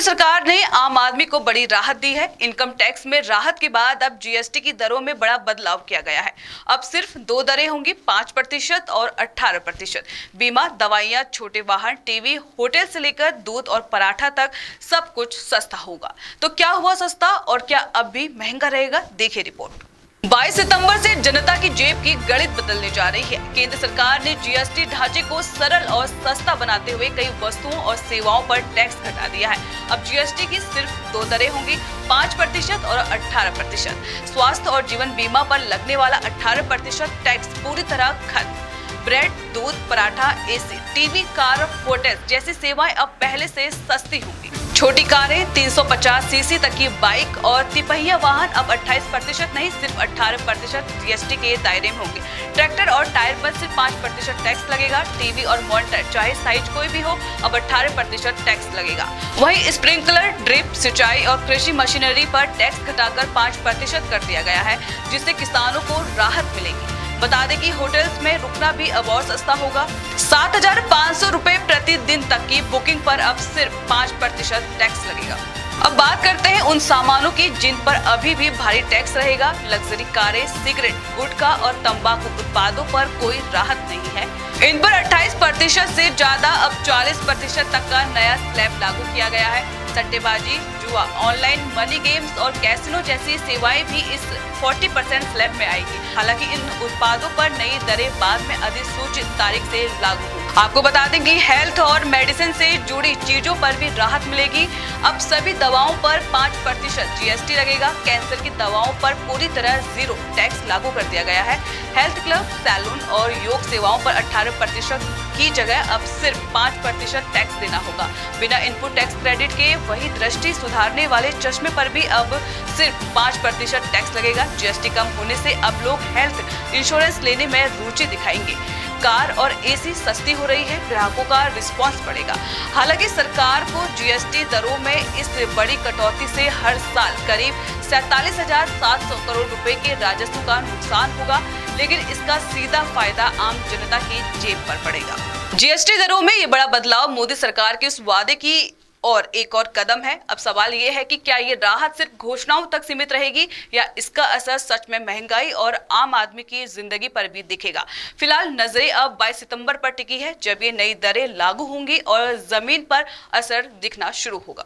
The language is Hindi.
सरकार ने आम आदमी को बड़ी राहत दी है। इनकम टैक्स में राहत के बाद अब जीएसटी की दरों में बड़ा बदलाव किया गया है। अब सिर्फ दो दरें होंगी, 5% और 18%। बीमा, दवाइयां, छोटे वाहन, टीवी, होटल से लेकर दूध और पराठा तक सब कुछ सस्ता होगा। तो क्या हुआ सस्ता और क्या अब भी महंगा रहेगा? देखिए रिपोर्ट। 22 सितंबर से जनता की जेब की गणित बदलने जा रही है। केंद्र सरकार ने जीएसटी ढांचे को सरल और सस्ता बनाते हुए कई वस्तुओं और सेवाओं पर टैक्स घटा दिया है। अब जीएसटी की सिर्फ दो दरें होंगी, 5% और 18%। स्वास्थ्य और जीवन बीमा पर लगने वाला 18% टैक्स पूरी तरह खत्म। ब्रेड, दूध, paratha, AC, TV, car, hotel जैसी सेवाएं अब पहले से सस्ती होंगी। छोटी कारें, 350 सीसी तक की बाइक और तिपहिया वाहन अब 28% नहीं, सिर्फ 18% जीएसटी के दायरे में होंगे। ट्रैक्टर और टायर पर सिर्फ 5% टैक्स लगेगा। टीवी और मॉनिटर चाहे साइज कोई भी हो, अब 18% टैक्स लगेगा। वहीं स्प्रिंकलर, ड्रिप, सिंचाई और कृषि मशीनरी पर टैक्स घटाकर 5% कर दिया गया है, जिससे किसानों को राहत मिलेगी। बता दें कि होटल्स में रुकना भी अब और सस्ता होगा। 7,500 रुपए प्रतिदिन तक की बुकिंग पर अब सिर्फ 5% टैक्स लगेगा। अब बात करते हैं उन सामानों की जिन पर अभी भी भारी टैक्स रहेगा। लग्जरी कारें, सिगरेट, गुटखा और तंबाकू उत्पादों पर कोई राहत नहीं है। इन पर 28% से ज्यादा अब 40% तक का नया स्लैब लागू किया गया है। सट्टेबाजी, जुआ, ऑनलाइन मनी गेम्स और कैसीनो जैसी सेवाएं भी इस 40% स्लैब में आएगी। हालांकि इन उत्पादों पर नई दरें बाद में अधिसूचित तारीख से लागू होंगी। आपको बता दें कि हेल्थ और मेडिसिन से जुड़ी चीजों पर भी राहत मिलेगी। अब सभी दवाओं पर 5% जीएसटी लगेगा। कैंसर की दवाओं पर पूरी तरह 0 टैक्स लागू कर दिया गया है। हेल्थ क्लब, सैलून और योग सेवाओं पर 18% की जगह अब सिर्फ 5% टैक्स देना होगा। बिना इनपुट टैक्स क्रेडिट के वही दृष्टि सुधारने वाले चश्मे पर भी अब सिर्फ 5% टैक्स लगेगा। जीएसटी कम होने से अब लोग हेल्थ इंश्योरेंस लेने में रुचि दिखाएंगे। कार और एसी सस्ती हो रही है, ग्राहकों का रिस्पांस बढ़ेगा। हालांकि सरकार को जीएसटी दरों में इस बड़ी कटौती से हर साल करीब 47,700 करोड़ रुपए के राजस्व का नुकसान होगा, लेकिन इसका सीधा फायदा आम जनता की जेब पर पड़ेगा। जीएसटी दरों में ये बड़ा बदलाव मोदी सरकार के उस वादे की और एक और कदम है। अब सवाल ये है कि क्या ये राहत सिर्फ घोषणाओं तक सीमित रहेगी या इसका असर सच में महंगाई और आम आदमी की जिंदगी पर भी दिखेगा। फिलहाल नजरें अब 22 सितंबर पर टिकी है, जब ये नई दरें लागू होंगी और जमीन पर असर दिखना शुरू होगा।